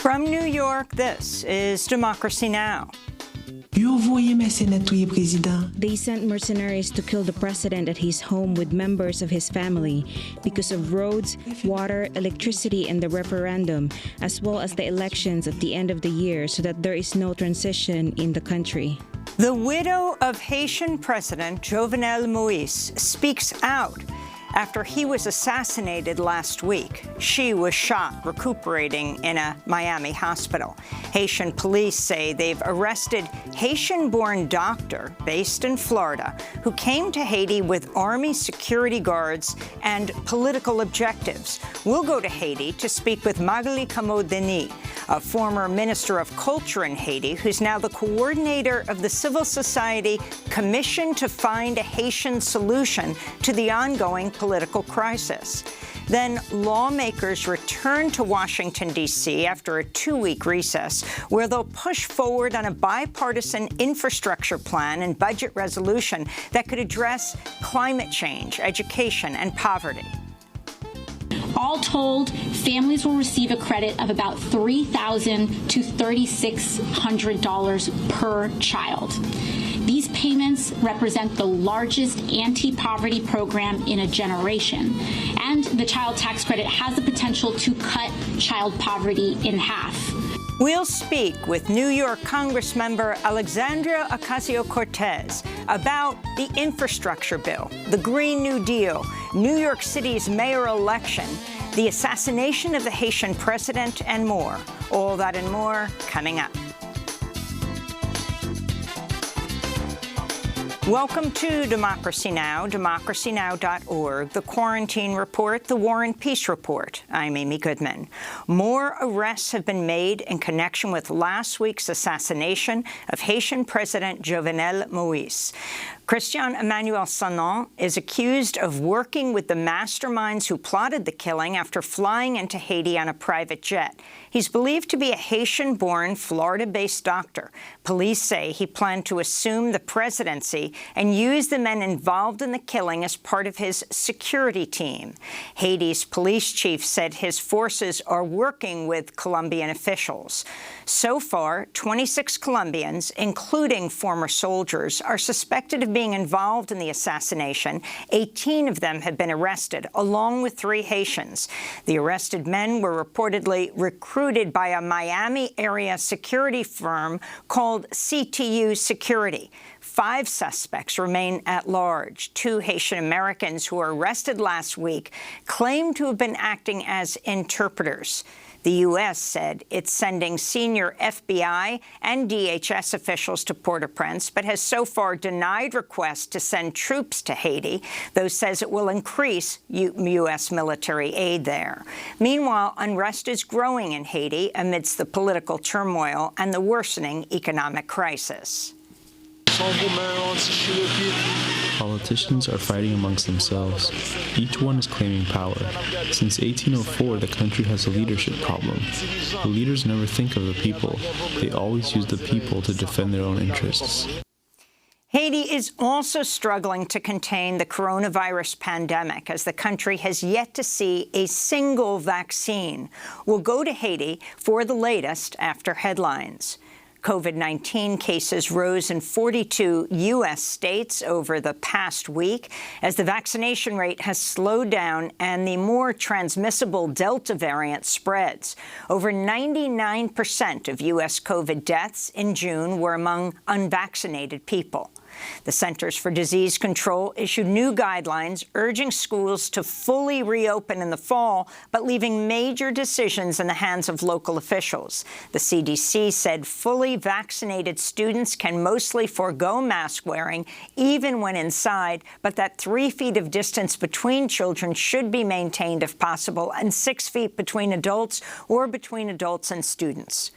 From New York, this is Democracy Now! They sent mercenaries to kill the president at his home with members of his family because of roads, water, electricity, and the referendum, as well as the elections at the end of the year so that there is no transition in the country. The widow of Haitian President Jovenel Moïse speaks out after he was assassinated last week. She was shot recuperating in a Miami hospital. Haitian police say they've arrested Haitian-born doctor based in Florida who came to Haiti with Army security guards and political objectives. We'll go to Haiti to speak with Magali Camo-Denis, a former Minister of Culture in Haiti, who's now the coordinator of the civil society commission to find a Haitian solution to the ongoing political crisis. Then lawmakers return to Washington, D.C. after a 2-week recess, where they'll push forward on a bipartisan infrastructure plan and budget resolution that could address climate change, education, and poverty. All told, families will receive a credit of about $3,000 to $3,600 per child. These payments represent the largest anti-poverty program in a generation, and the child tax credit has the potential to cut child poverty in half. We'll speak with New York Congressmember Alexandria Ocasio-Cortez about the infrastructure bill, the Green New Deal, New York City's mayoral election, the assassination of the Haitian president, and more. All that and more coming up. Welcome to Democracy Now!, democracynow.org, the Quarantine Report, the War and Peace Report. I'm Amy Goodman. More arrests have been made in connection with last week's assassination of Haitian President Jovenel Moïse. Christian Emmanuel Sanon is accused of working with the masterminds who plotted the killing after flying into Haiti on a private jet. He's believed to be a Haitian-born, Florida-based doctor. Police say he planned to assume the presidency and use the men involved in the killing as part of his security team. Haiti's police chief said his forces are working with Colombian officials. So far, 26 Colombians, including former soldiers, are suspected of being involved in the assassination. 18 of them have been arrested, along with 3 Haitians. The arrested men were reportedly recruited by a Miami-area security firm called CTU Security. 5 suspects remain at large. 2 Haitian Americans who were arrested last week claim to have been acting as interpreters. The U.S. said it's sending senior FBI and DHS officials to Port-au-Prince, but has so far denied requests to send troops to Haiti, though says it will increase U.S. military aid there. Meanwhile, unrest is growing in Haiti amidst the political turmoil and the worsening economic crisis. Politicians are fighting amongst themselves. Each one is claiming power. Since 1804, the country has a leadership problem. The leaders never think of the people. They always use the people to defend their own interests. Haiti is also struggling to contain the coronavirus pandemic as the country has yet to see a single vaccine. We'll go to Haiti for the latest after headlines. COVID-19 cases rose in 42 U.S. states over the past week as the vaccination rate has slowed down and the more transmissible Delta variant spreads. Over 99% of U.S. COVID deaths in June were among unvaccinated people. The Centers for Disease Control issued new guidelines urging schools to fully reopen in the fall, but leaving major decisions in the hands of local officials. The CDC said fully vaccinated students can mostly forego mask wearing, even when inside, but that 3 feet of distance between children should be maintained if possible, and 6 feet between adults or between adults and students.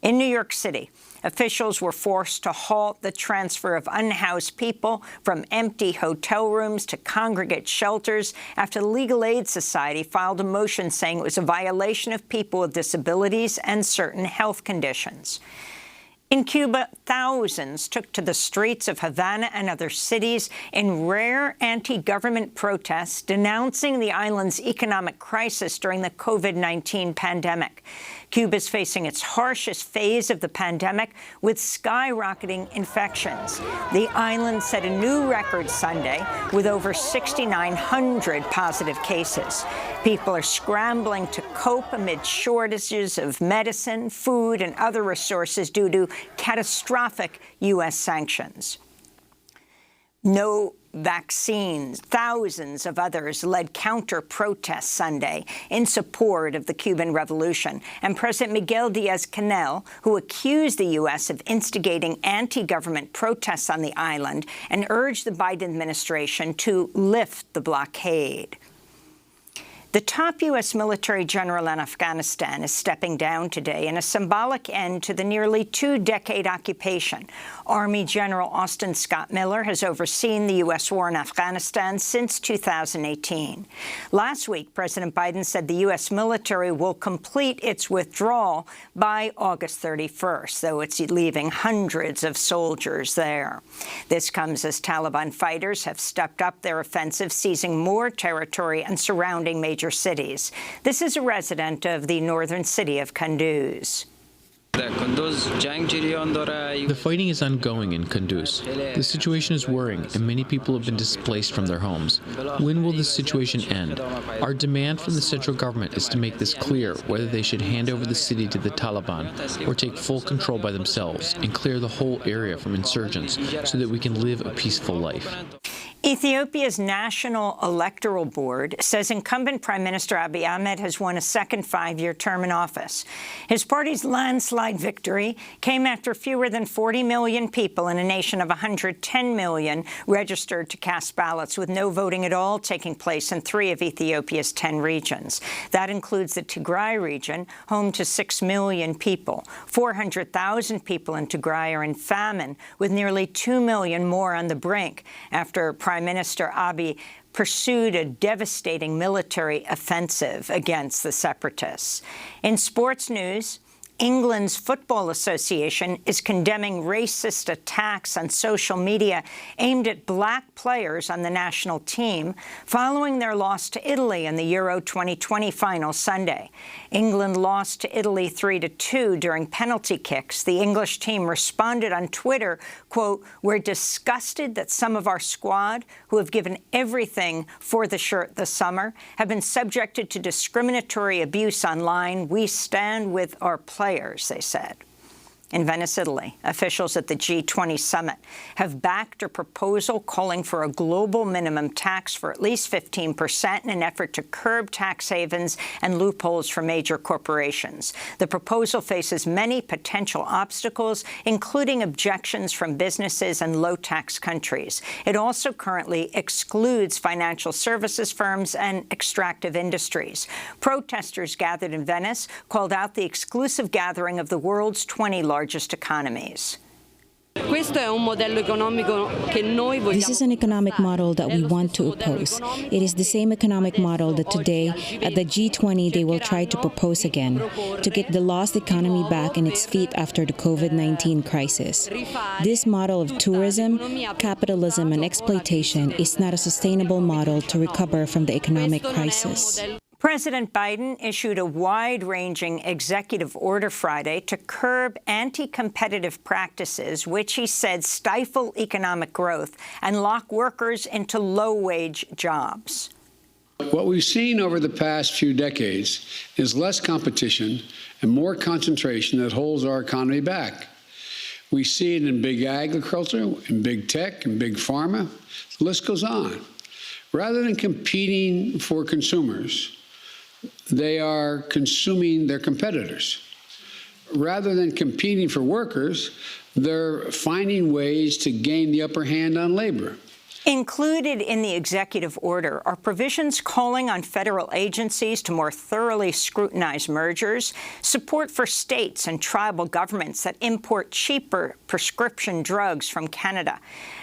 In New York City, officials were forced to halt the transfer of unhoused people from empty hotel rooms to congregate shelters after the Legal Aid Society filed a motion saying it was a violation of people with disabilities and certain health conditions. In Cuba, thousands took to the streets of Havana and other cities in rare anti-government protests denouncing the island's economic crisis during the COVID-19 pandemic. Cuba is facing its harshest phase of the pandemic with skyrocketing infections. The island set a new record Sunday with over 6,900 positive cases. People are scrambling to cope amid shortages of medicine, food, and other resources due to catastrophic U.S. sanctions. No vaccines. Thousands of others led counter-protests Sunday in support of the Cuban revolution. And President Miguel Diaz-Canel, who accused the U.S. of instigating anti-government protests on the island and urged the Biden administration to lift the blockade. The top U.S. military general in Afghanistan is stepping down today in a symbolic end to the nearly two-decade occupation. Army General Austin Scott Miller has overseen the U.S. war in Afghanistan since 2018. Last week, President Biden said the U.S. military will complete its withdrawal by August 31st, though it's leaving hundreds of soldiers there. This comes as Taliban fighters have stepped up their offensive, seizing more territory and surrounding major cities. This is a resident of the northern city of Kunduz. The fighting is ongoing in Kunduz. The situation is worrying, and many people have been displaced from their homes. When will this situation end? Our demand from the central government is to make this clear whether they should hand over the city to the Taliban or take full control by themselves and clear the whole area from insurgents so that we can live a peaceful life. Ethiopia's National Electoral Board says incumbent Prime Minister Abiy Ahmed has won a second five-year term in office. His party's landslide victory came after fewer than 40 million people in a nation of 110 million registered to cast ballots, with no voting at all taking place in 3 of Ethiopia's 10 regions. That includes the Tigray region, home to 6 million people. 400,000 people in Tigray are in famine, with nearly 2 million more on the brink after Prime Minister Abiy pursued a devastating military offensive against the separatists. In sports news, England's Football Association is condemning racist attacks on social media aimed at black players on the national team following their loss to Italy in the Euro 2020 final Sunday. England lost to Italy 3-2 during penalty kicks. The English team responded on Twitter, quote, "We're disgusted that some of our squad, who have given everything for the shirt this summer, have been subjected to discriminatory abuse online. We stand with our players," they said. In Venice, Italy, officials at the G20 summit have backed a proposal calling for a global minimum tax for at least 15% in an effort to curb tax havens and loopholes for major corporations. The proposal faces many potential obstacles, including objections from businesses and low-tax countries. It also currently excludes financial services firms and extractive industries. Protesters gathered in Venice called out the exclusive gathering of the world's 20 largest economies. This is an economic model that we want to oppose. It is the same economic model that today at the G20 they will try to propose again, to get the lost economy back in its feet after the COVID-19 crisis. This model of tourism, capitalism, and exploitation is not a sustainable model to recover from the economic crisis. President Biden issued a wide-ranging executive order Friday to curb anti-competitive practices, which he said stifle economic growth and lock workers into low-wage jobs. What we've seen over the past few decades is less competition and more concentration that holds our economy back. We see it in big agriculture, in big tech, in big pharma. The list goes on. Rather than competing for consumers, they are consuming their competitors. Rather than competing for workers, they're finding ways to gain the upper hand on labor. Included in the executive order are provisions calling on federal agencies to more thoroughly scrutinize mergers, support for states and tribal governments that import cheaper prescription drugs from Canada,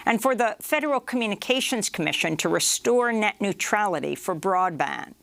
and for the Federal Communications Commission to restore net neutrality for broadband.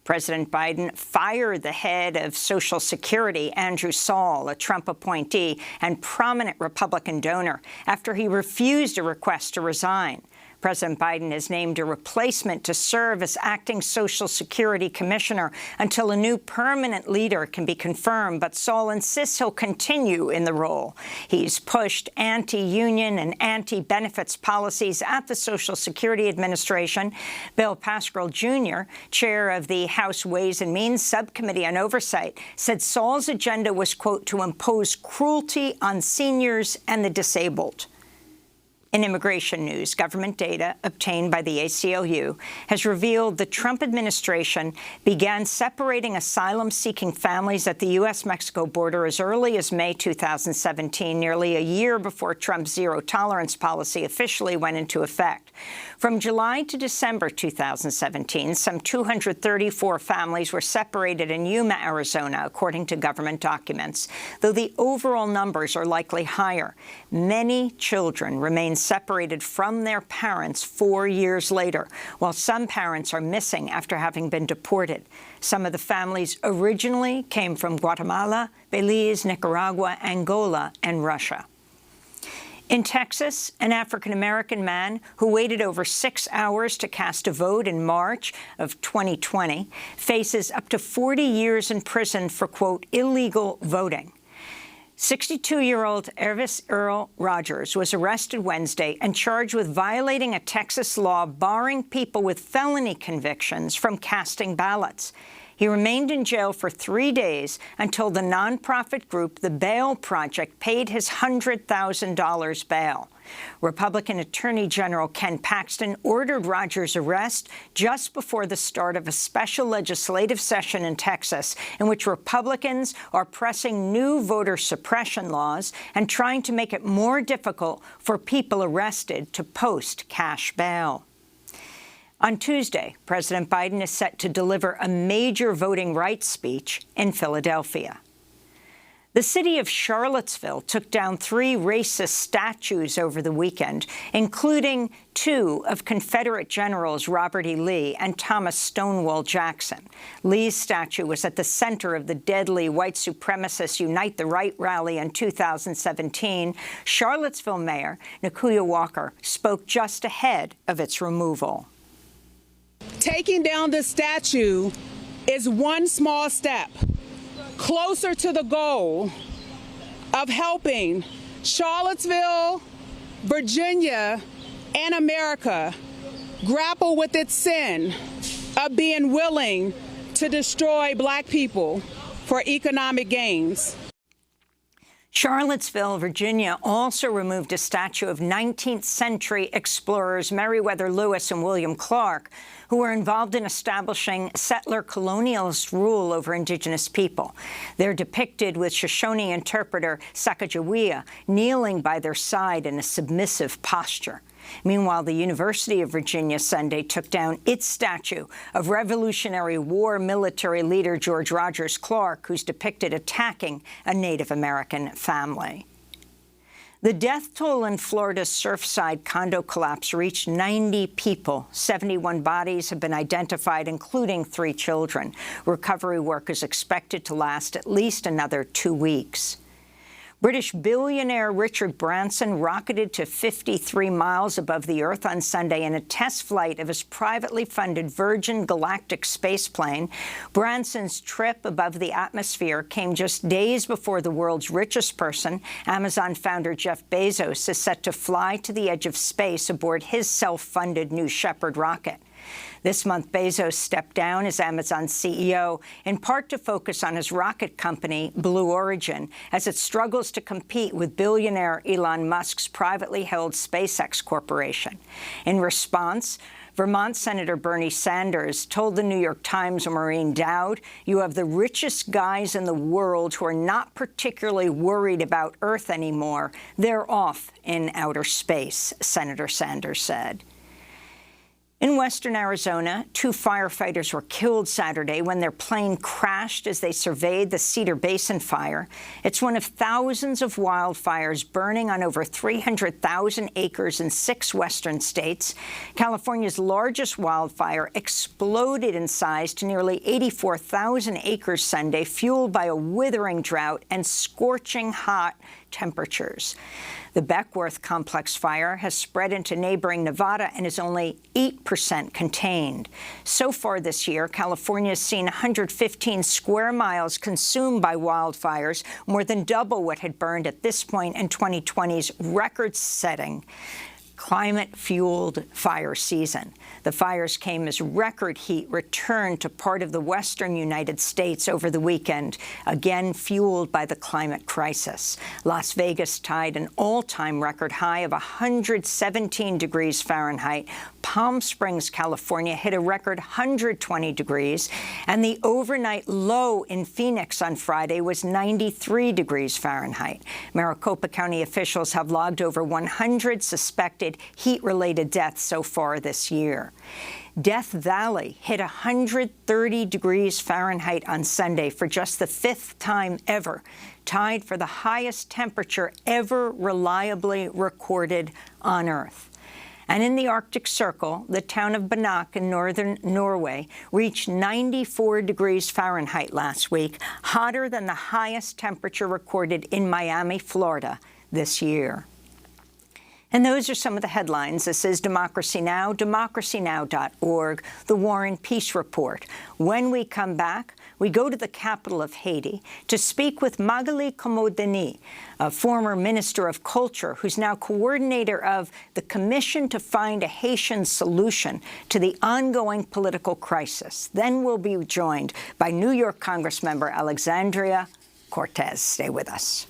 President Biden fired the head of Social Security, Andrew Saul, a Trump appointee and prominent Republican donor, after he refused a request to resign. President Biden has named a replacement to serve as acting Social Security commissioner until a new permanent leader can be confirmed, but Saul insists he'll continue in the role. He's pushed anti-union and anti-benefits policies at the Social Security Administration. Bill Pascrell, Jr., chair of the House Ways and Means Subcommittee on Oversight, said Saul's agenda was, quote, to impose cruelty on seniors and the disabled. In immigration news, government data obtained by the ACLU has revealed the Trump administration began separating asylum-seeking families at the U.S.-Mexico border as early as May 2017, nearly a year before Trump's zero-tolerance policy officially went into effect. From July to December 2017, some 234 families were separated in Yuma, Arizona, according to government documents, though the overall numbers are likely higher. Many children remain separated from their parents 4 years later, while some parents are missing after having been deported. Some of the families originally came from Guatemala, Belize, Nicaragua, Angola, and Russia. In Texas, an African-American man who waited over 6 hours to cast a vote in March of 2020 faces up to 40 years in prison for, quote, illegal voting. 62-year-old Ervis Earl Rogers was arrested Wednesday and charged with violating a Texas law barring people with felony convictions from casting ballots. He remained in jail for 3 days until the nonprofit group The Bail Project paid his $100,000 bail. Republican Attorney General Ken Paxton ordered Rogers' arrest just before the start of a special legislative session in Texas in which Republicans are pressing new voter suppression laws and trying to make it more difficult for people arrested to post cash bail. On Tuesday, President Biden is set to deliver a major voting rights speech in Philadelphia. The city of Charlottesville took down 3 racist statues over the weekend, including 2 of Confederate generals Robert E. Lee and Thomas Stonewall Jackson. Lee's statue was at the center of the deadly white supremacist Unite the Right rally in 2017. Charlottesville Mayor Nakuya Walker spoke just ahead of its removal. Taking down the statue is one small step closer to the goal of helping Charlottesville, Virginia, and America grapple with its sin of being willing to destroy Black people for economic gains. Charlottesville, Virginia also removed a statue of 19th century explorers Meriwether Lewis and William Clark, who were involved in establishing settler colonialist rule over indigenous people. They're depicted with Shoshone interpreter Sacagawea kneeling by their side in a submissive posture. Meanwhile, the University of Virginia Sunday took down its statue of Revolutionary War military leader George Rogers Clark, who's depicted attacking a Native American family. The death toll in Florida's Surfside condo collapse reached 90 people. 71 bodies have been identified, including 3 children. Recovery work is expected to last at least another 2 weeks. British billionaire Richard Branson rocketed to 53 miles above the Earth on Sunday in a test flight of his privately funded Virgin Galactic spaceplane. Branson's trip above the atmosphere came just days before the world's richest person, Amazon founder Jeff Bezos, is set to fly to the edge of space aboard his self-funded New Shepard rocket. This month, Bezos stepped down as Amazon's CEO, in part to focus on his rocket company, Blue Origin, as it struggles to compete with billionaire Elon Musk's privately held SpaceX corporation. In response, Vermont Senator Bernie Sanders told the New York Times and Maureen Dowd, "You have the richest guys in the world who are not particularly worried about Earth anymore. They're off in outer space," Senator Sanders said. In western Arizona, 2 firefighters were killed Saturday when their plane crashed as they surveyed the Cedar Basin fire. It's one of thousands of wildfires burning on over 300,000 acres in 6 western states. California's largest wildfire exploded in size to nearly 84,000 acres Sunday, fueled by a withering drought and scorching hot temperatures. The Beckworth complex fire has spread into neighboring Nevada and is only 8% contained. So far this year, California has seen 115 square miles consumed by wildfires, more than double what had burned at this point in 2020's record-setting climate-fueled fire season. The fires came as record heat returned to part of the western United States over the weekend, again fueled by the climate crisis. Las Vegas tied an all-time record high of 117 degrees Fahrenheit. Palm Springs, California hit a record 120 degrees, and the overnight low in Phoenix on Friday was 93 degrees Fahrenheit. Maricopa County officials have logged over 100 suspected heat-related deaths so far this year. Death Valley hit 130 degrees Fahrenheit on Sunday for just the 5th time ever, tied for the highest temperature ever reliably recorded on Earth. And in the Arctic Circle, the town of Banak in northern Norway reached 94 degrees Fahrenheit last week, hotter than the highest temperature recorded in Miami, Florida this year. And those are some of the headlines. This is Democracy Now!, DemocracyNow.org, The War and Peace Report. When we come back, we go to the capital of Haiti to speak with Magali Komodeni, a former Minister of Culture who's now coordinator of the Commission to Find a Haitian Solution to the ongoing political crisis. Then we'll be joined by New York Congressmember Alexandria Cortez. Stay with us.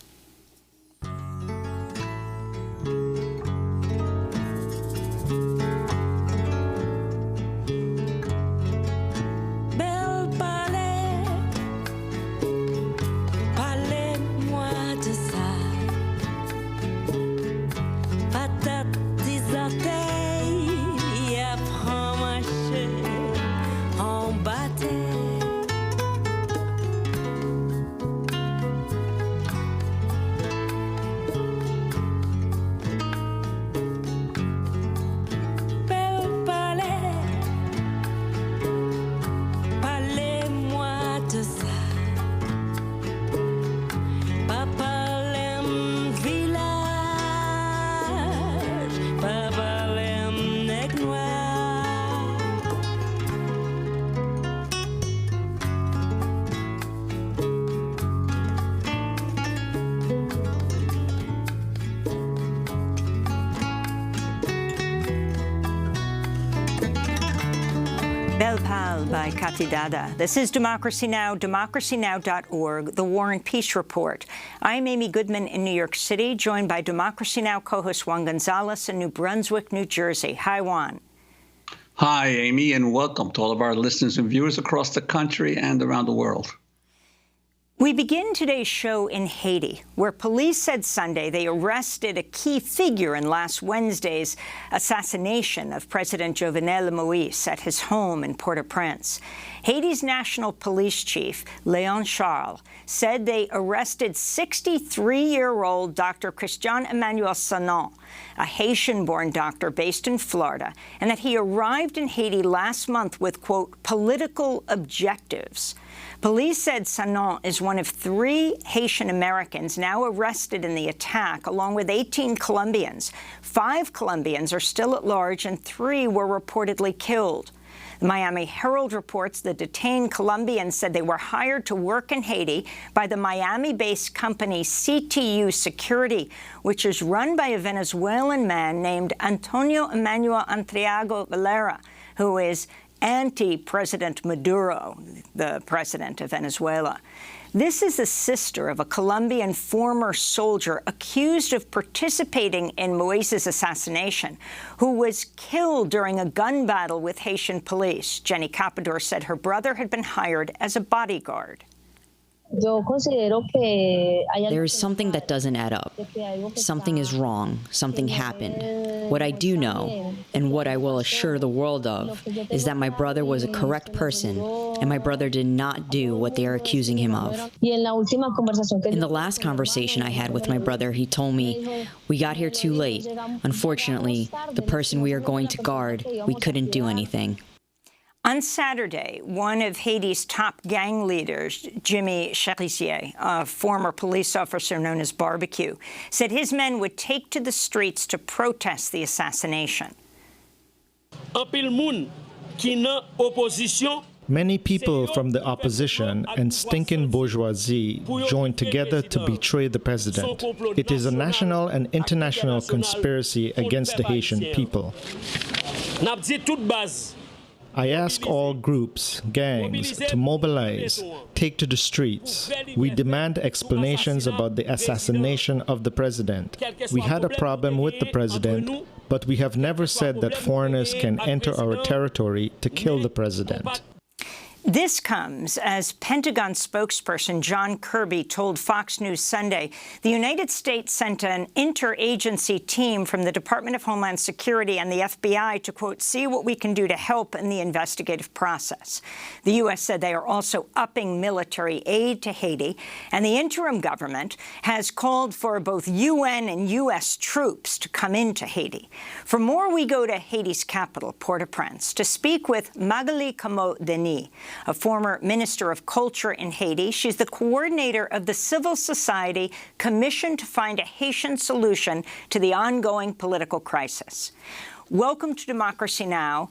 Bel Pal by Kati Dada. This is Democracy Now!, DemocracyNow.org, The War and Peace Report. I'm Amy Goodman in New York City, joined by Democracy Now! Co-host Juan Gonzalez in New Brunswick, New Jersey. Hi, Juan. Hi, Amy, and welcome to all of our listeners and viewers across the country and around the world. We begin today's show in Haiti, where police said Sunday they arrested a key figure in last Wednesday's assassination of President Jovenel Moïse at his home in Port-au-Prince. Haiti's national police chief, Léon Charles, said they arrested 63-year-old Dr. Christian Emmanuel Sanon, a Haitian-born doctor based in Florida, and that he arrived in Haiti last month with, quote, political objectives. Police said Sanon is one of 3 Haitian Americans now arrested in the attack, along with 18 Colombians. 5 Colombians are still at large, and 3 were reportedly killed. The Miami Herald reports the detained Colombians said they were hired to work in Haiti by the Miami-based company CTU Security, which is run by a Venezuelan man named Antonio Emmanuel Antriago Valera, who is anti-President Maduro, the president of Venezuela. This is the sister of a Colombian former soldier accused of participating in Moïse's assassination, who was killed during a gun battle with Haitian police. Jenny Capador said her brother had been hired as a bodyguard. There is something that doesn't add up. Something is wrong. Something happened. What I do know, and what I will assure the world of, is that my brother was a correct person, and my brother did not do what they are accusing him of. In the last conversation I had with my brother, he told me, "We got here too late. Unfortunately, the person we are going to guard, we couldn't do anything." On Saturday, one of Haiti's top gang leaders, Jimmy Cherizier, a former police officer known as Barbecue, said his men would take to the streets to protest the assassination. Many people from the opposition and stinking bourgeoisie joined together to betray the president. It is a national and international conspiracy against the Haitian people. I ask all groups, gangs, to mobilize, take to the streets. We demand explanations about the assassination of the president. We had a problem with the president, but we have never said that foreigners can enter our territory to kill the president. This comes as Pentagon spokesperson John Kirby told Fox News Sunday the United States sent an interagency team from the Department of Homeland Security and the FBI to, quote, see what we can do to help in the investigative process. The U.S. said they are also upping military aid to Haiti, and the interim government has called for both UN and U.S. troops to come into Haiti. For more, we go to Haiti's capital, Port-au-Prince, to speak with Magali Camo-Denis, a former Minister of Culture in Haiti. She's the coordinator of the civil society commissioned to find a Haitian solution to the ongoing political crisis. Welcome to Democracy Now!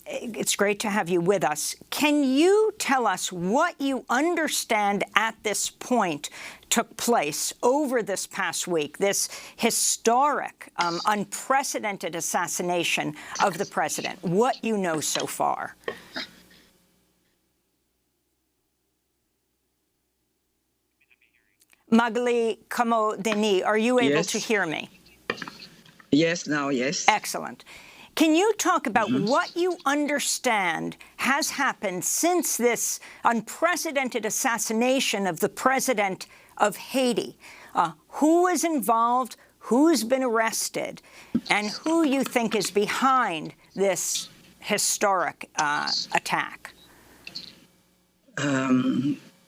It's great to have you with us. Can you tell us what you understand at this point took place over this past week, this historic, unprecedented assassination of the president, what you know so far? Magali Camo-Denis, are you able to hear me? Yes, now, yes. Excellent. Can you talk about what you understand has happened since this unprecedented assassination of the president of Haiti? Who was involved, who's been arrested, and who you think is behind this historic attack?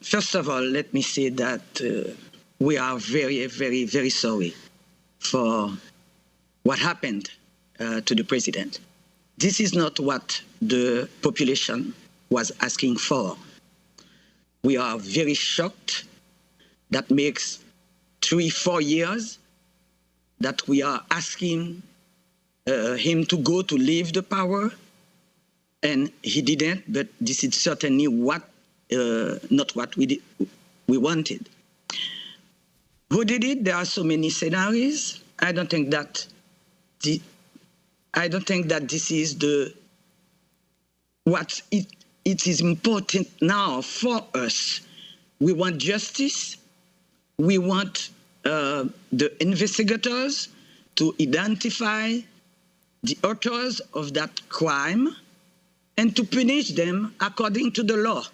First of all, let me say that we are very, very, very sorry for what happened to the president. This is not what the population was asking for. We are very shocked. That makes 3-4 years that we are asking him to go to leave the power, and he didn't, but this is certainly not what we wanted. Who did it? There are so many scenarios. I don't think that this is what it is important now for us. We want justice. We want the investigators to identify the authors of that crime and to punish them according to the law.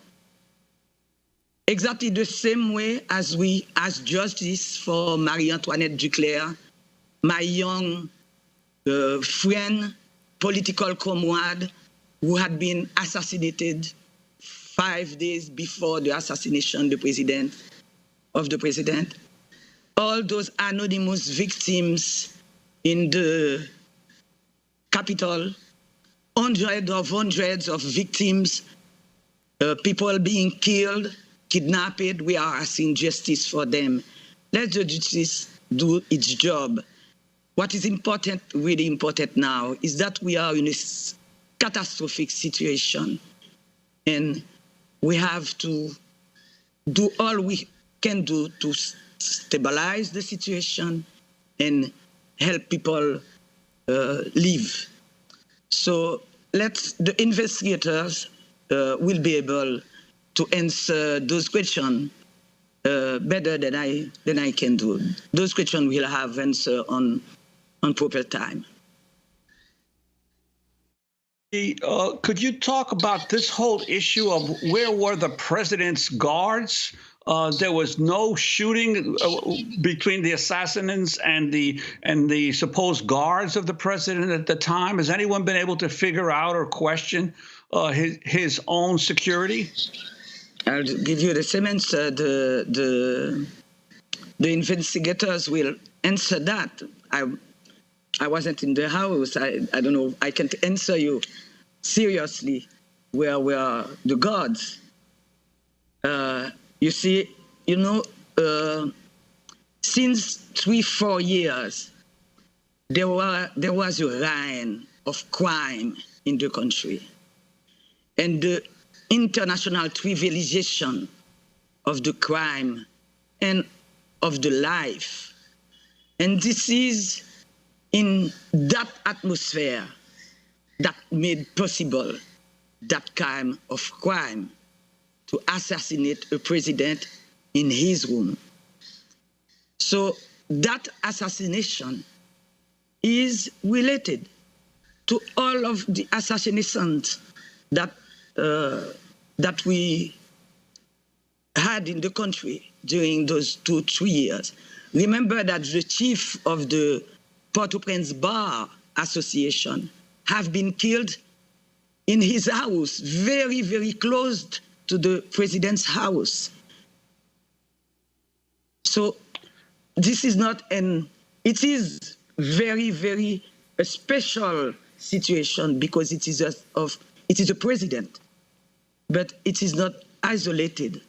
Exactly the same way as we ask justice for Marie-Antoinette Duclerc, my young friend, political comrade, who had been assassinated 5 days before the assassination of the president. All those anonymous victims in the capital, hundreds of victims, people being killed, kidnapped. We are asking justice for them. Let the justice do its job. What is important, really important now, is that we are in a catastrophic situation, and we have to do all we can do to stabilize the situation and help people live. So the investigators will be able to answer those questions better than I can do. Those questions will have answer on proper time. Could you talk about this whole issue of where were the president's guards There was no shooting between the assassins and the supposed guards of the president at the time. Has anyone been able to figure out or question his own security? I'll give you the same answer. The investigators will answer that. I wasn't in the house. I don't know. I can't answer you seriously. Where were the guards? You see, since 3-4 years, there was a reign of crime in the country, and the international trivialization of the crime and of the life. And this is in that atmosphere that made possible that kind of crime, to assassinate a president in his room. So that assassination is related to all of the assassinations that we had in the country during those 2-3 years. Remember that the chief of the Port-au-Prince Bar Association have been killed in his house, very, very close to the president's house. So this is not it is very, very a special situation because it is a president, but it is not isolated.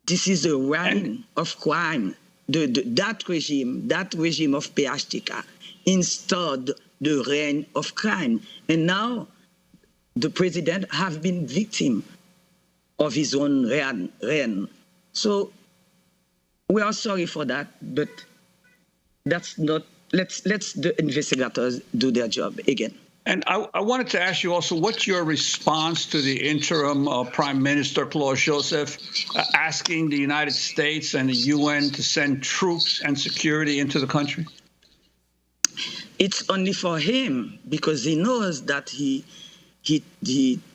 This is a reign of crime. That regime of PHTK installed the reign of crime. And now the president have been victim of his own reign. So we are sorry for that, but that's not, let's the investigators do their job again. And I wanted to ask you also, what's your response to the interim Prime Minister, Claude Joseph, asking the United States and the UN to send troops and security into the country? It's only for him, because he knows that he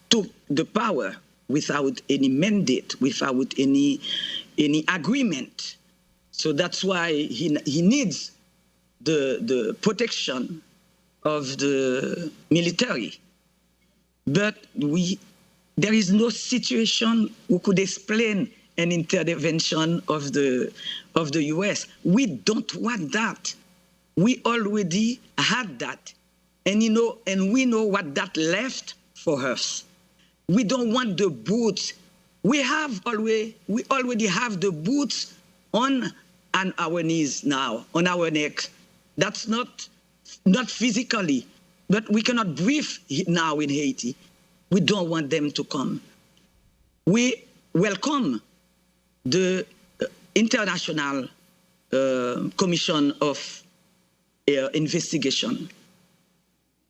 took the power without any mandate, without any agreement. So that's why he needs the protection of the military. But there is no situation who could explain an intervention of the US. We don't want that. We already had that. And we know what that left for us. We don't want the boots. We already have the boots on our knees now, on our neck. That's not physically, but we cannot breathe now in Haiti. We don't want them to come. We welcome the International Commission of Investigation,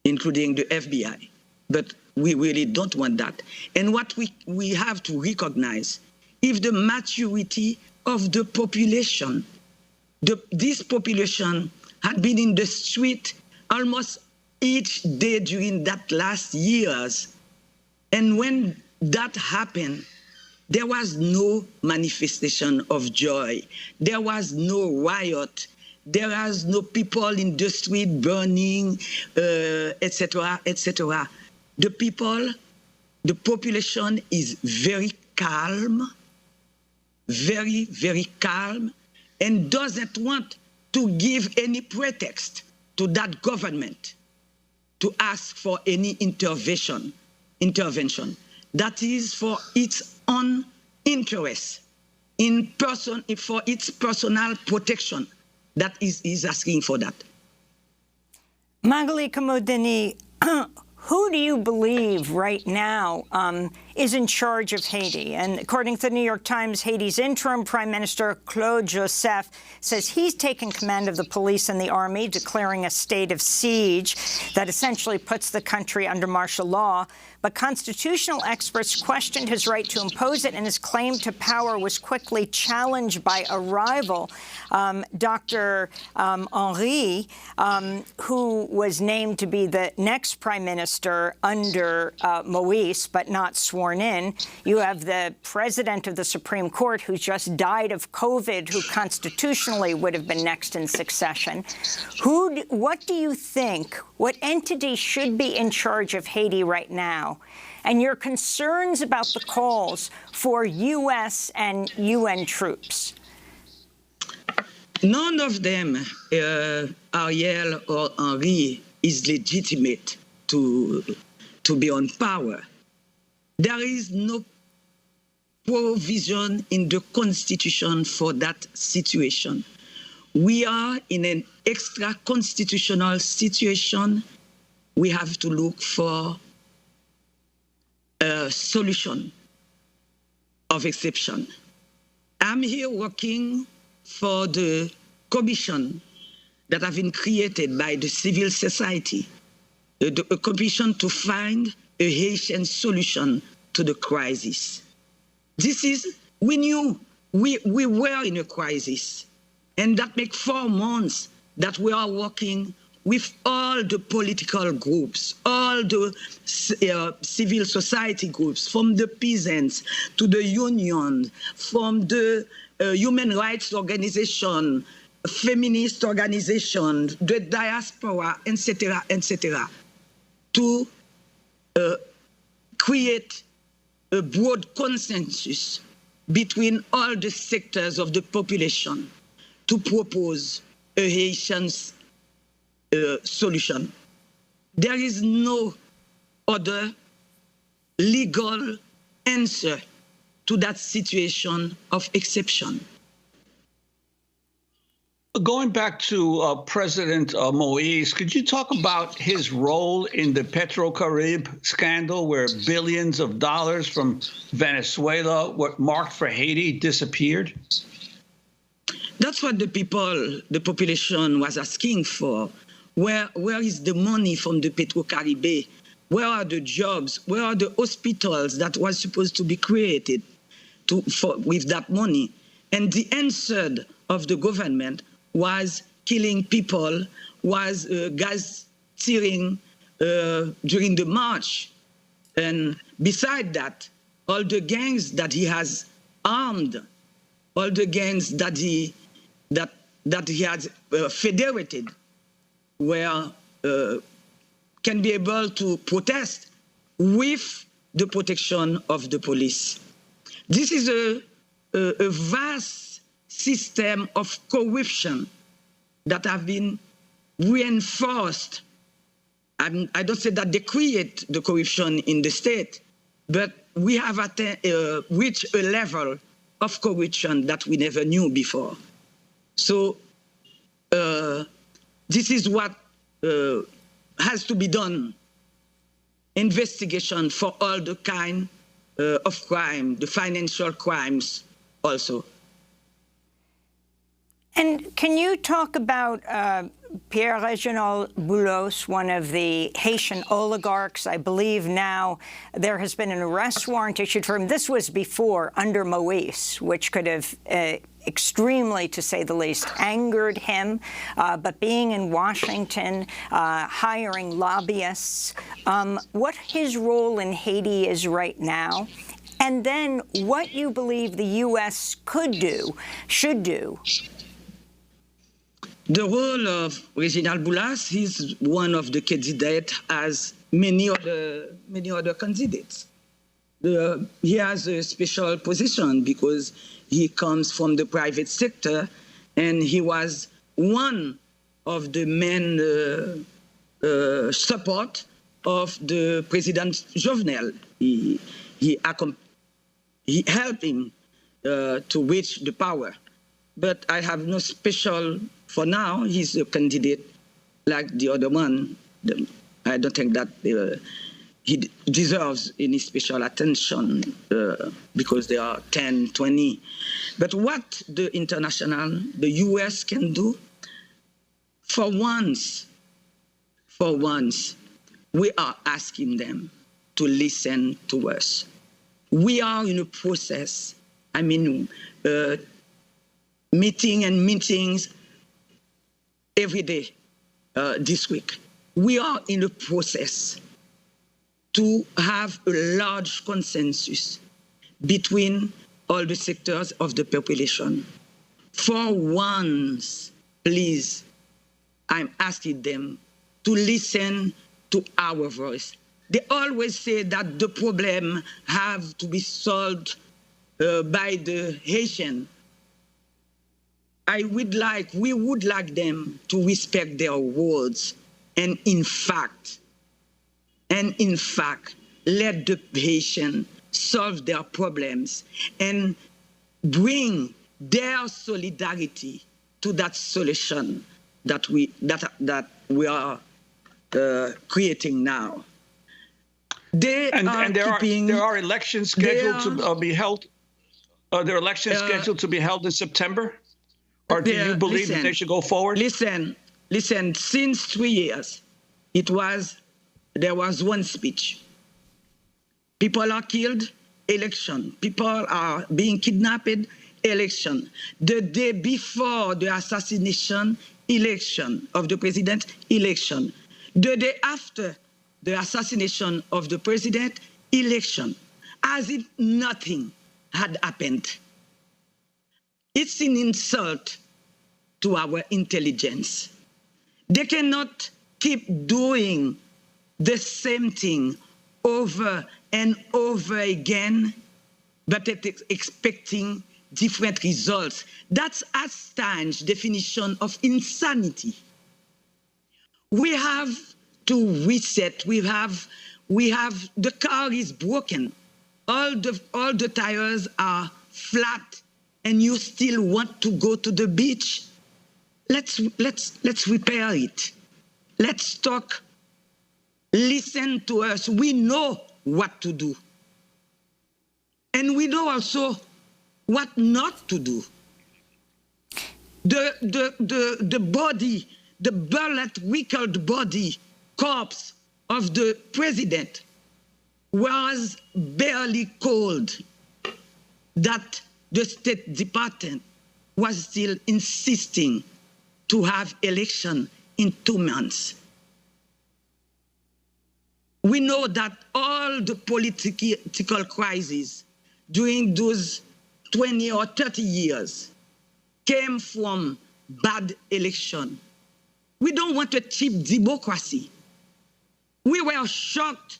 including the FBI, but we really don't want that. And what we have to recognize, if the maturity of the population, this population had been in the street almost each day during that last years. And when that happened, there was no manifestation of joy. There was no riot. There was no people in the street burning, etc., etc. The population is very calm, very, very calm, and doesn't want to give any pretext to that government to ask for any intervention. That is for its own interest, for its personal protection. That is asking for that. Magali Kamodini, who do you believe right now is in charge of Haiti? And according to the New York Times, Haiti's interim Prime Minister, Claude Joseph, says he's taken command of the police and the army, declaring a state of siege that essentially puts the country under martial law. But constitutional experts questioned his right to impose it, and his claim to power was quickly challenged by a rival, Dr. Henry, who was named to be the next prime minister under Moïse, but not sworn sworn in. You have the president of the Supreme Court who just died of COVID, who constitutionally would have been next in succession. What do you think, what entity should be in charge of Haiti right now? And your concerns about the calls for U.S. and UN troops? None of them, Ariel or Henri, is legitimate to be on power. There is no provision in the Constitution for that situation. We are in an extra-constitutional situation. We have to look for a solution of exception. I'm here working for the commission that have been created by the civil society, a commission to find a Haitian solution to the crisis. We knew we were in a crisis, and that makes 4 months that we are working with all the political groups, all the civil society groups, from the peasants to the union, from the human rights organization, feminist organization, the diaspora, etc., to create a broad consensus between all the sectors of the population to propose a Haitian solution. There is no other legal answer to that situation of exception. Going back to President Moïse, could you talk about his role in the Petrocaribe scandal, where billions of dollars from Venezuela, what marked for Haiti, disappeared? That's what the population was asking for. Where is the money from the Petrocaribe? Where are the jobs? Where are the hospitals that was supposed to be created with that money? And the answer of the government was killing people, was gas searing during the march. And beside that, all the gangs that he has armed, all the gangs that he has federated, where can be able to protest with the protection of the police. This is a vast system of corruption that have been reinforced. I don't say that they create the corruption in the state, but we have reached a level of corruption that we never knew before. So this is what has to be done. Investigation for all the kind of crime, the financial crimes also. And can you talk about Pierre-Reginald Boulos, one of the Haitian oligarchs? I believe now there has been an arrest warrant issued for him. This was before, under Moïse, which could have extremely, to say the least, angered him. But being in Washington, hiring lobbyists, what his role in Haiti is right now, and then what you believe the U.S. could do, should do. The role of Reginald Boulos is one of the candidates, as many other candidates. He has a special position because he comes from the private sector, and he was one of the main support of the President Jovenel. He helped him to reach the power. But I have no special. For now, he's a candidate like the other one. I don't think that he deserves any special attention because there are 10, 20. But what the U.S. can do, for once, we are asking them to listen to us. We are in a process, meetings every day this week. We are in a process to have a large consensus between all the sectors of the population. For once, please, I'm asking them to listen to our voice. They always say that the problem have to be solved by the Haitian. We would like them to respect their words and in fact, let the Haitian solve their problems and bring their solidarity to that solution that we are creating now. There are elections scheduled to be held. Are there elections scheduled to be held in September? Or do you believe that they should go forward? Listen. Since 3 years, there was one speech. People are killed, election. People are being kidnapped, election. The day before the assassination, election of the president, election. The day after the assassination of the president, election. As if nothing had happened. It's an insult to our intelligence. They cannot keep doing the same thing over and over again, but expecting different results. That's Einstein's definition of insanity. We have to reset. We have the car is broken. All the tires are flat, and you still want to go to the beach. Let's repair it. Let's talk. Listen to us. We know what to do. And we know also what not to do. The body, the bullet wrinkled body, corpse of the president was barely cold that the State Department was still insisting to have election in 2 months. We know that all the political crises during those 20 or 30 years came from bad election. We don't want a cheap democracy. We were shocked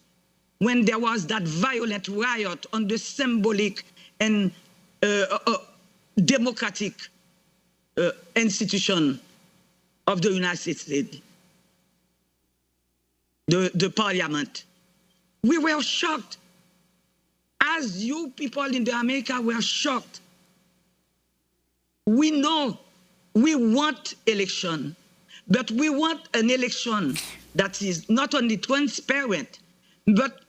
when there was that violent riot on the symbolic and democratic institution of the United States, the parliament. We were shocked. As you people in the America were shocked. We know we want election, but we want an election that is not only transparent, but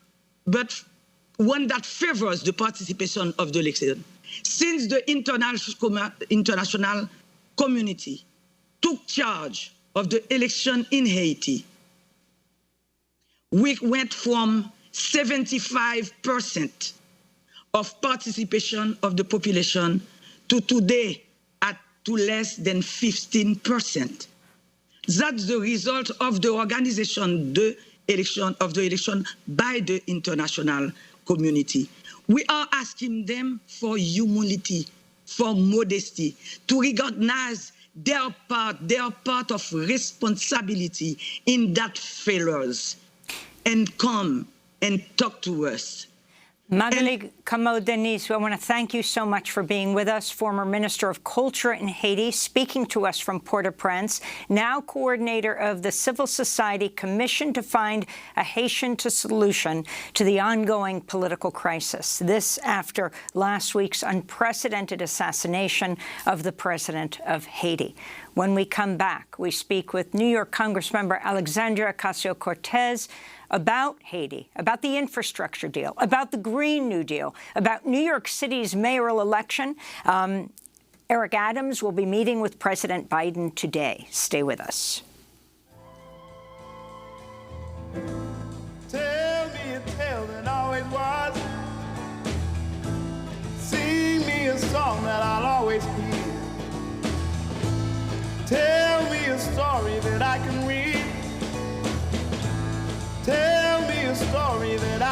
one that favors the participation of the election. Since the international community took charge of the election in Haiti, we went from 75% of participation of the population to today to less than 15%. That's the result of the organization of the election by the international community. We are asking them for humility, for modesty, to recognize their part of responsibility in that failures, and come and talk to us. Magali Camo-Denise, I want to thank you so much for being with us, former Minister of Culture in Haiti, speaking to us from Port-au-Prince, now coordinator of the Civil Society Commission to find a Haitian solution to the ongoing political crisis. This after last week's unprecedented assassination of the president of Haiti. When we come back, we speak with New York Congressmember Alexandria Ocasio-Cortez about Haiti, about the infrastructure deal, about the Green New Deal, about New York City's mayoral election. Eric Adams will be meeting with President Biden today. Stay with us. Tell me a tale that always was. Sing me a song that I'll always hear. Tell me a story that I can read. Tell me a story that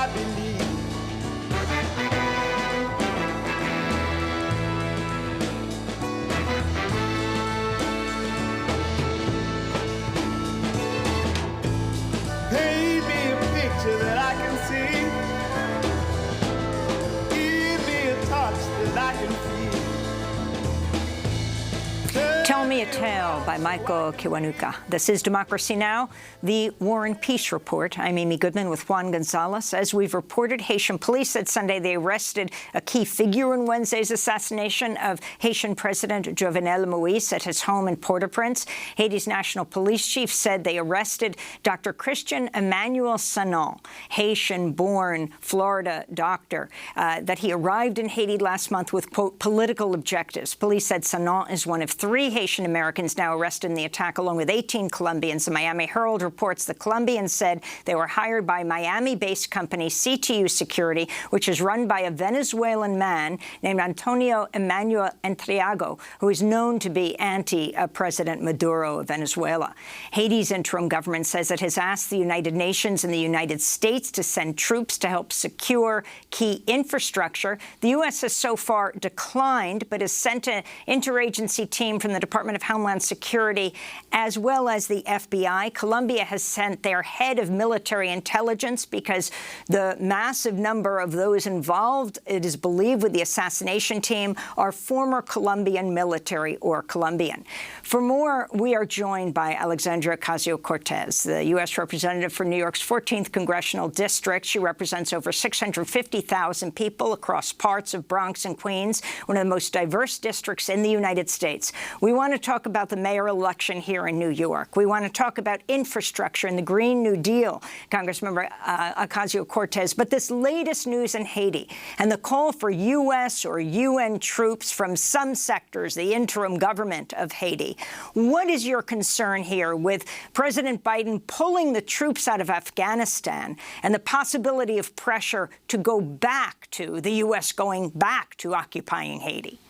Tell Me a Tale by Michael Kiwanuka. This is Democracy Now!, the War and Peace Report. I'm Amy Goodman with Juan Gonzalez. As we've reported, Haitian police said Sunday they arrested a key figure in Wednesday's assassination of Haitian President Jovenel Moïse at his home in Port-au-Prince. Haiti's national police chief said they arrested Dr. Christian Emmanuel Sanon, Haitian-born Florida doctor, that he arrived in Haiti last month with, quote, political objectives. Police said Sanon is one of 3 Haitian Americans now arrested in the attack, along with 18 Colombians. The Miami Herald reports the Colombians said they were hired by Miami-based company CTU Security, which is run by a Venezuelan man named Antonio Emmanuel Entriago, who is known to be anti-President Maduro of Venezuela. Haiti's interim government says it has asked the United Nations and the United States to send troops to help secure key infrastructure. The U.S. has so far declined, but has sent an interagency team from the Department of Homeland Security, as well as the FBI. Colombia has sent their head of military intelligence because the massive number of those involved, it is believed, with the assassination team are former Colombian military or Colombian. For more, we are joined by Alexandria Ocasio-Cortez, the U.S. representative for New York's 14th Congressional District. She represents over 650,000 people across parts of Bronx and Queens, one of the most diverse districts in the United States. We want to talk about the mayoral election here in New York. We want to talk about infrastructure and the Green New Deal, Congressmember Ocasio-Cortez. But this latest news in Haiti and the call for U.S. or UN troops from some sectors, the interim government of Haiti. What is your concern here with President Biden pulling the troops out of Afghanistan and the possibility of pressure to go back to the U.S. going back to occupying Haiti?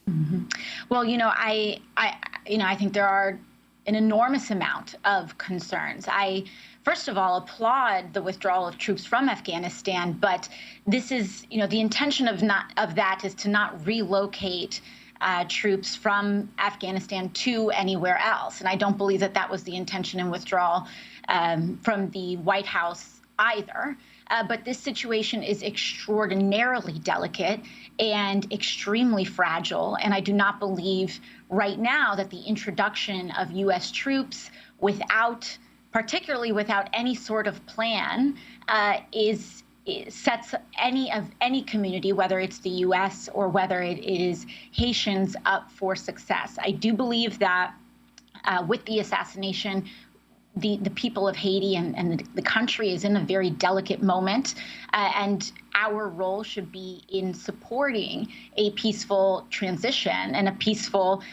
Mm-hmm. Well, I think there are an enormous amount of concerns. I, first of all, applaud the withdrawal of troops from Afghanistan, but this is, the intention of that is to not relocate troops from Afghanistan to anywhere else. And I don't believe that that was the intention in withdrawal from the White House either. But this situation is extraordinarily delicate and extremely fragile. And I do not believe right now that the introduction of U.S. troops particularly without any sort of plan, sets any community, whether it's the U.S. or whether it is Haitians, up for success. I do believe that with the assassination, the people of Haiti and the country is in a very delicate moment, and our role should be in supporting a peaceful transition and a peaceful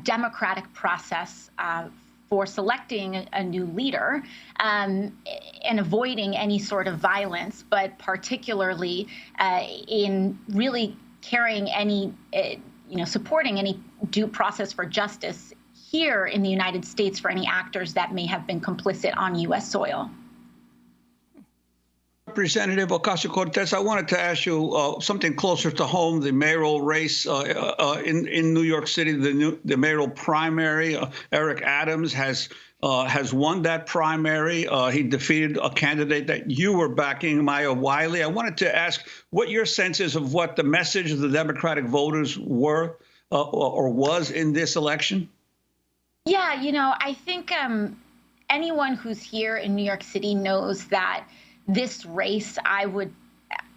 democratic process for selecting a new leader and avoiding any sort of violence, but particularly in really carrying supporting any due process for justice here in the United States for any actors that may have been complicit on U.S. soil. Representative Ocasio-Cortez, I wanted to ask you something closer to home, the mayoral race in New York City, the mayoral primary. Eric Adams has won that primary. He defeated a candidate that you were backing, Maya Wiley. I wanted to ask what your sense is of what the message of the Democratic voters were or was in this election. Yeah, I think anyone who's here in New York City knows that this race,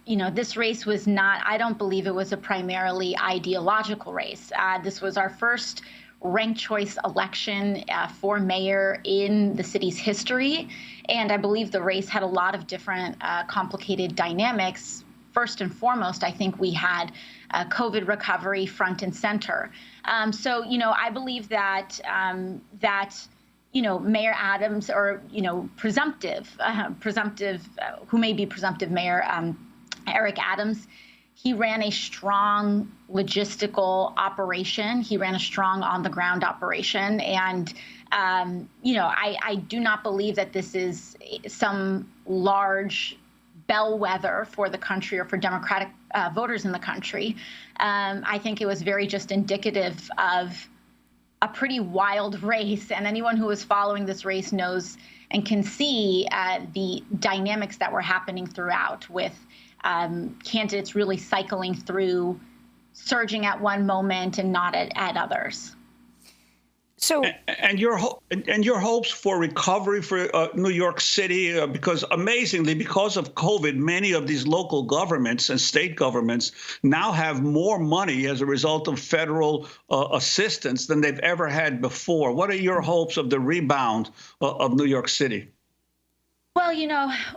this race was not, I don't believe it was a primarily ideological race. This was our first ranked choice election for mayor in the city's history. And I believe the race had a lot of different complicated dynamics. First and foremost, I think we had COVID recovery front and center. So, I believe that Mayor Adams, or presumptive, who may be presumptive Mayor Eric Adams, he ran a strong logistical operation. He ran a strong on-the-ground operation, and I do not believe that this is some large bellwether for the country or for Democratic voters in the country. I think it was very just indicative of a pretty wild race, and anyone who was following this race knows and can see the dynamics that were happening throughout, with candidates really cycling through, surging at one moment and not at others. So, and your hopes for recovery for New York City, because amazingly, because of COVID, many of these local governments and state governments now have more money as a result of federal assistance than they've ever had before. What are your hopes of the rebound of New York City? Well,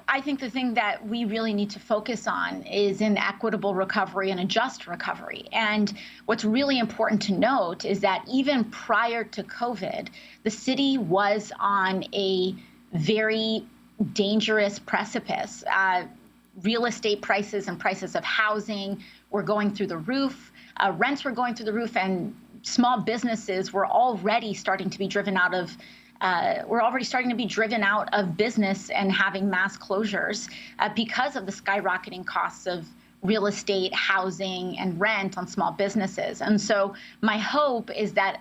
I think the thing that we really need to focus on is an equitable recovery and a just recovery. And what's really important to note is that even prior to COVID, the city was on a very dangerous precipice. Real estate prices and prices of housing were going through the roof. Rents were going through the roof, and small businesses were already starting to be driven out of business and having mass closures because of the skyrocketing costs of real estate, housing, and rent on small businesses. And so my hope is that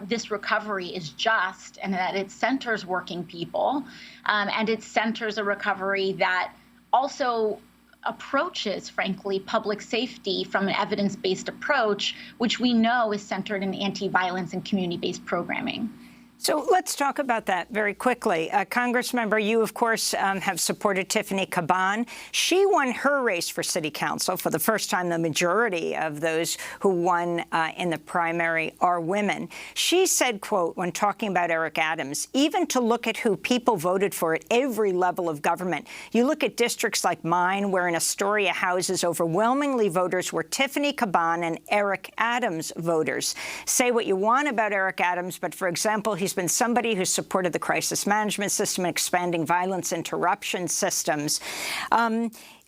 this recovery is just, and that it centers working people, and it centers a recovery that also approaches, frankly, public safety from an evidence-based approach, which we know is centered in anti-violence and community-based programming. So let's talk about that very quickly. Congressmember, you, of course, have supported Tiffany Caban. She won her race for city council. For the first time, the majority of those who won in the primary are women. She said, quote, when talking about Eric Adams, even to look at who people voted for at every level of government, you look at districts like mine, where in Astoria houses overwhelmingly voters were Tiffany Caban and Eric Adams voters. Say what you want about Eric Adams, but for example, he's been somebody who's supported the crisis management system, expanding violence interruption systems.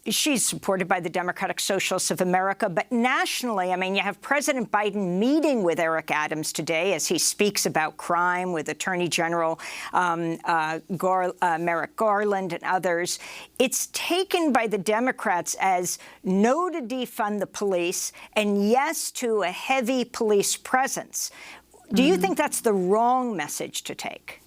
She's supported by the Democratic Socialists of America. But nationally, I mean, you have President Biden meeting with Eric Adams today as he speaks about crime with Attorney General Merrick Garland and others. It's taken by the Democrats as no to defund the police and yes to a heavy police presence. Do you think that's the wrong message to take?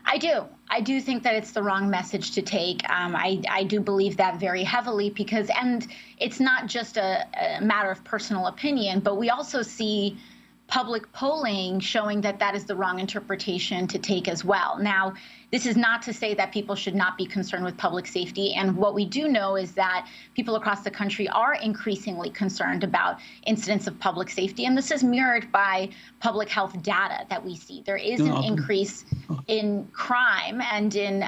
I do. I do think that it's the wrong message to take. I do believe that very heavily because, and it's not just a matter of personal opinion, but we also see public polling showing that that is the wrong interpretation to take as well. Now, this is not to say that people should not be concerned with public safety. And what we do know is that people across the country are increasingly concerned about incidents of public safety. And this is mirrored by public health data that we see. There is an increase in crime and in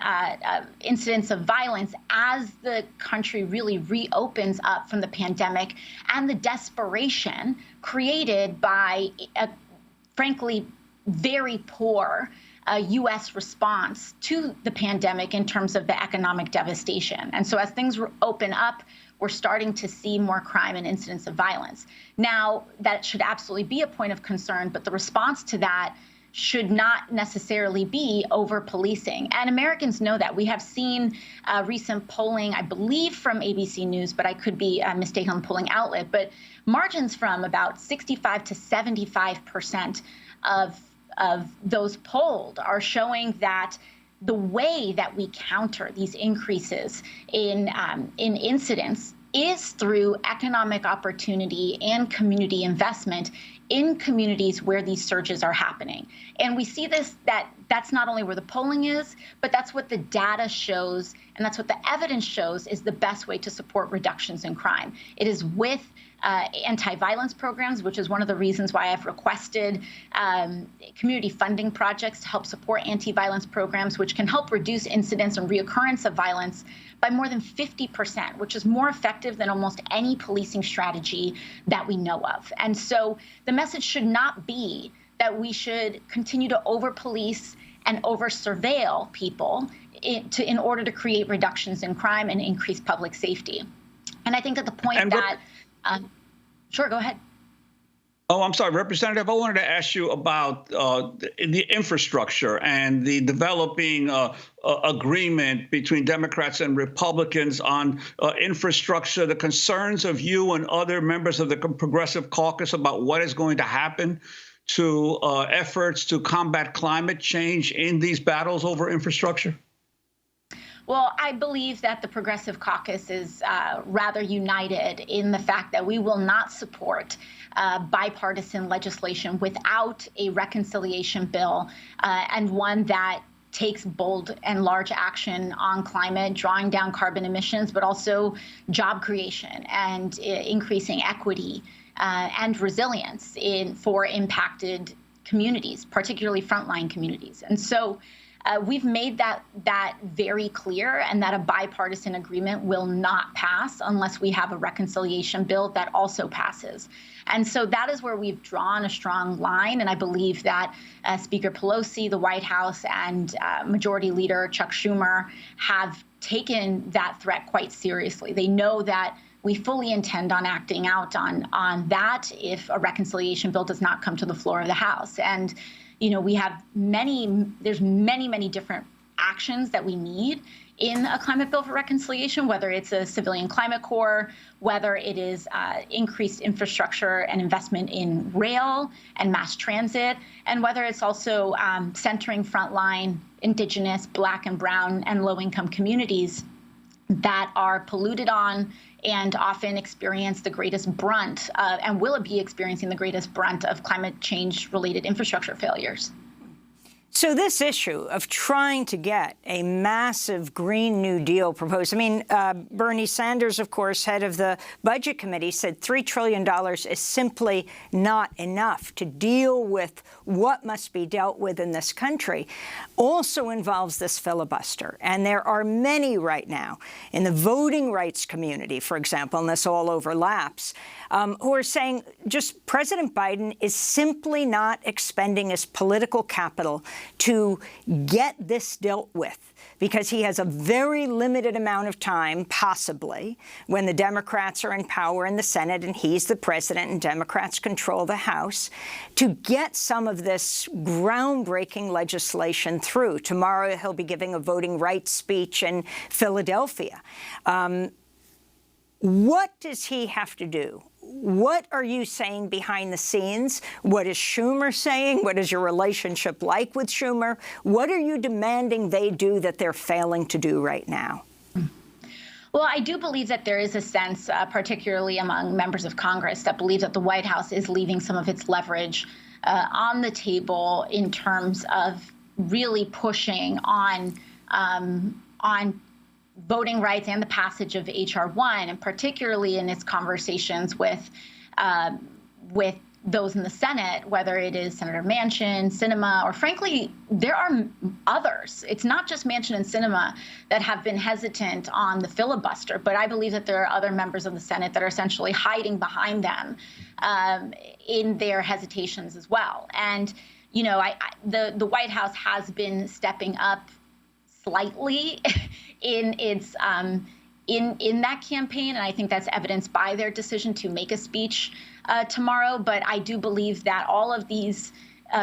incidents of violence as the country really reopens up from the pandemic and the desperation created by, frankly, very poor U.S. response to the pandemic in terms of the economic devastation. And so as things open up, we're starting to see more crime and incidents of violence. Now, that should absolutely be a point of concern, but the response to that should not necessarily be over-policing. And Americans know that. We have seen recent polling, I believe from ABC News, but I could be mistaken on the polling outlet, but margins from about 65 to 75% of those polled are showing that the way that we counter these increases in incidents is through economic opportunity and community investment in communities where these surges are happening. And we see this, that's not only where the polling is, but that's what the data shows, and that's what the evidence shows is the best way to support reductions in crime. It is with anti-violence programs, which is one of the reasons why I've requested community funding projects to help support anti-violence programs, which can help reduce incidents and reoccurrence of violence by more than 50%, which is more effective than almost any policing strategy that we know of. And so the message should not be that we should continue to over-police and over-surveil people in order to create reductions in crime and increase public safety. And I think at the point that sure, go ahead. Oh, I'm sorry, Representative. I wanted to ask you about the infrastructure and the developing agreement between Democrats and Republicans on infrastructure, the concerns of you and other members of the Progressive Caucus about what is going to happen to efforts to combat climate change in these battles over infrastructure. Well, I believe that the Progressive Caucus is rather united in the fact that we will not support bipartisan legislation without a reconciliation bill and one that takes bold and large action on climate, drawing down carbon emissions, but also job creation and increasing equity and resilience for impacted communities, particularly frontline communities. And so we've made that very clear, and that a bipartisan agreement will not pass unless we have a reconciliation bill that also passes. And so that is where we've drawn a strong line. And I believe that Speaker Pelosi, the White House, and Majority Leader Chuck Schumer have taken that threat quite seriously. They know that we fully intend on acting out on that if a reconciliation bill does not come to the floor of the House. And you know, we have there's many different actions that we need in a climate bill for reconciliation, whether it's a civilian climate corps, whether it is increased infrastructure and investment in rail and mass transit, and whether it's also centering frontline Indigenous, Black and Brown and low-income communities that are polluted on and often experience the greatest brunt and will be experiencing the greatest brunt of climate change-related infrastructure failures. So this issue of trying to get a massive Green New Deal proposed, I mean, Bernie Sanders, of course, head of the Budget Committee, said $3 trillion is simply not enough to deal with what must be dealt with in this country, also involves this filibuster. And there are many right now in the voting rights community, for example, and this all overlaps, who are saying just President Biden is simply not expending his political capital to get this dealt with, because he has a very limited amount of time, possibly, when the Democrats are in power in the Senate and he's the president and Democrats control the House, to get some of this groundbreaking legislation through. Tomorrow he'll be giving a voting rights speech in Philadelphia. What does he have to do? What are you saying behind the scenes? What is Schumer saying? What is your relationship like with Schumer? What are you demanding they do that they're failing to do right now? Well, I do believe that there is a sense, particularly among members of Congress, that believe that the White House is leaving some of its leverage on the table in terms of really pushing on voting rights and the passage of H.R. 1, and particularly in its conversations with those in the Senate, whether it is Senator Manchin, Sinema, or frankly, there are others. It's not just Manchin and Sinema that have been hesitant on the filibuster, but I believe that there are other members of the Senate that are essentially hiding behind them in their hesitations as well. And, you know, the White House has been stepping up slightly in its in that campaign, and I think that's evidenced by their decision to make a speech tomorrow. But I do believe that all of these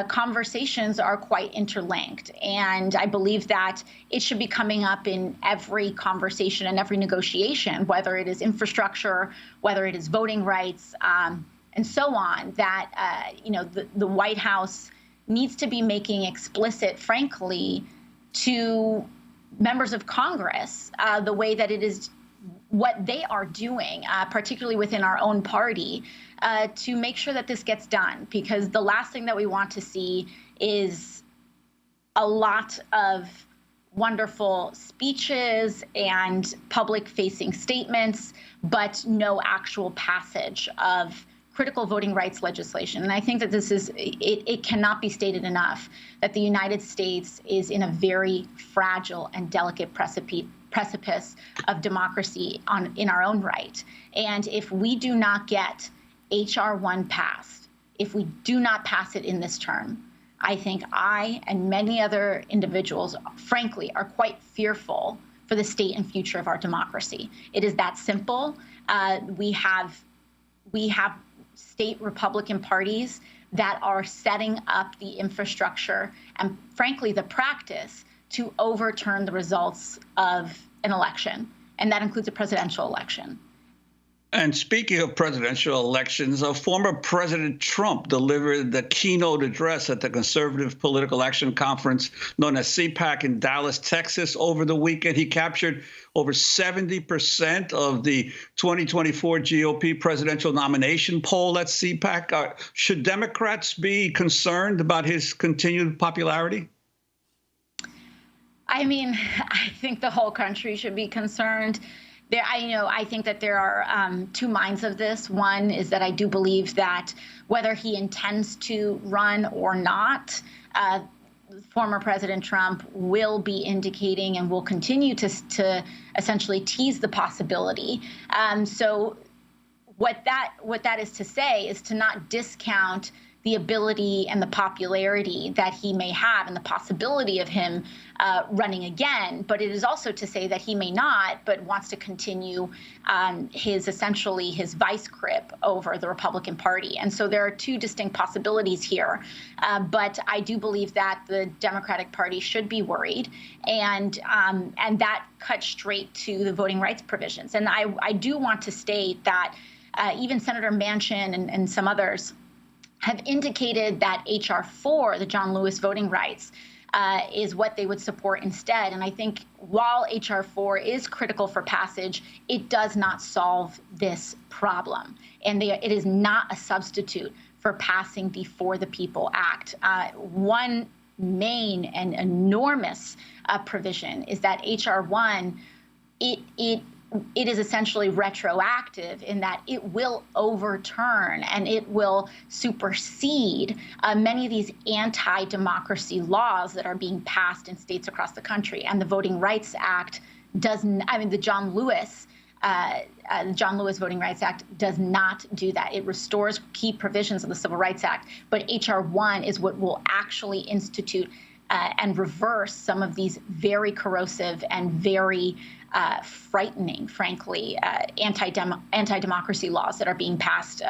conversations are quite interlinked, and I believe that it should be coming up in every conversation and every negotiation, whether it is infrastructure, whether it is voting rights, and so on. That you know, the White House needs to be making explicit, frankly, to members of Congress, the way that it is what they are doing, particularly within our own party, to make sure that this gets done. Because the last thing that we want to see is a lot of wonderful speeches and public-facing statements, but no actual passage of critical voting rights legislation. And I think that this is, it cannot be stated enough that the United States is in a very fragile and delicate precipice of democracy in our own right. And if we do not get H.R. 1 passed, if we do not pass it in this term, I think I and many other individuals, frankly, are quite fearful for the state and future of our democracy. It is that simple. We have state Republican parties that are setting up the infrastructure and, frankly, the practice to overturn the results of an election, and that includes a presidential election. And speaking of presidential elections, former President Trump delivered the keynote address at the Conservative Political Action Conference known as CPAC in Dallas, Texas over the weekend. He captured over 70% of the 2024 GOP presidential nomination poll at CPAC. Should Democrats be concerned about his continued popularity? I mean, I think the whole country should be concerned. I think that there are two minds of this. One is that I do believe that whether he intends to run or not, former President Trump will be indicating and will continue to essentially tease the possibility. So what that is to say is to not discount the ability and the popularity that he may have and the possibility of him running again. But it is also to say that he may not, but wants to continue his vice grip over the Republican Party. And so there are two distinct possibilities here. But I do believe that the Democratic Party should be worried. And that cuts straight to the voting rights provisions. And I do want to state that even Senator Manchin and some others have indicated that H.R. 4, the John Lewis voting rights, is what they would support instead. And I think while H.R. 4 is critical for passage, it does not solve this problem. And it is not a substitute for passing the For the People Act. One main and enormous provision is that H.R. 1, it is essentially retroactive in that it will overturn and it will supersede many of these anti-democracy laws that are being passed in states across the country. And the Voting Rights Act the John Lewis Voting Rights Act does not do that. It restores key provisions of the Civil Rights Act, but H.R. 1 is what will actually institute and reverse some of these very corrosive and very frightening, frankly, anti-democracy laws that are being passed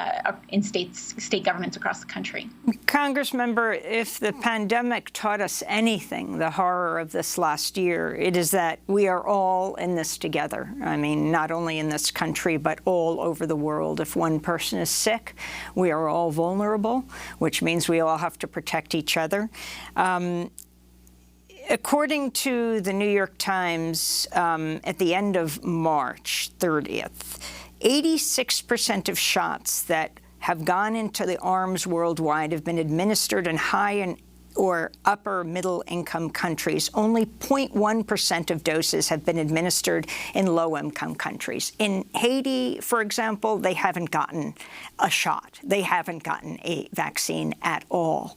in state governments across the country. Congressmember, if the pandemic taught us anything, the horror of this last year, it is that we are all in this together. I mean, not only in this country, but all over the world. If one person is sick, we are all vulnerable, which means we all have to protect each other. According to the New York Times, at the end of March 30th, 86% of shots that have gone into the arms worldwide have been administered in high or upper middle income countries. Only 0.1% of doses have been administered in low income countries. In Haiti, for example, they haven't gotten a shot. They haven't gotten a vaccine at all.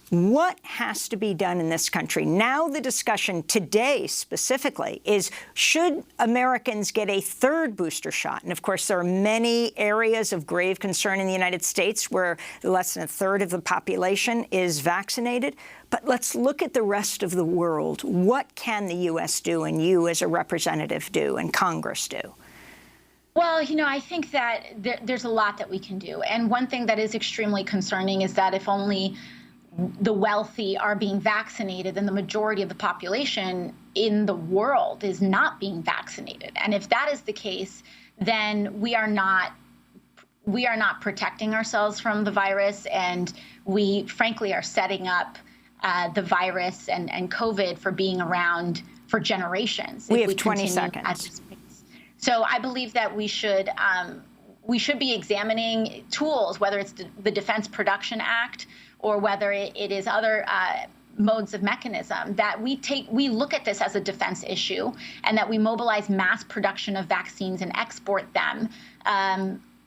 What has to be done in this country? Now the discussion today specifically is, should Americans get a third booster shot? And of course, there are many areas of grave concern in the United States where less than a third of the population is vaccinated. But let's look at the rest of the world. What can the U.S. do, and you as a representative do, and Congress do? Well, I think that there's a lot that we can do. And one thing that is extremely concerning is that if only the wealthy are being vaccinated, then the majority of the population in the world is not being vaccinated. And if that is the case, then we are not protecting ourselves from the virus, and we frankly are setting up the virus and COVID for being around for generations. We have 20 seconds. So I believe that we should be examining tools, whether it's the Defense Production Act or whether it is other modes of mechanism, that we look at this as a defense issue, and that we mobilize mass production of vaccines and export them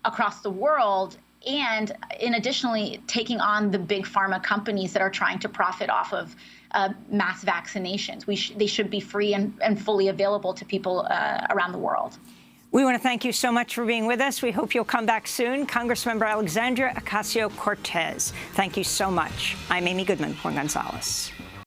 across the world, and in additionally taking on the big pharma companies that are trying to profit off of mass vaccinations. They should be free and fully available to people around the world. We want to thank you so much for being with us. We hope you'll come back soon. Congressmember Alexandria Ocasio-Cortez, thank you so much. I'm Amy Goodman, Juan Gonzalez.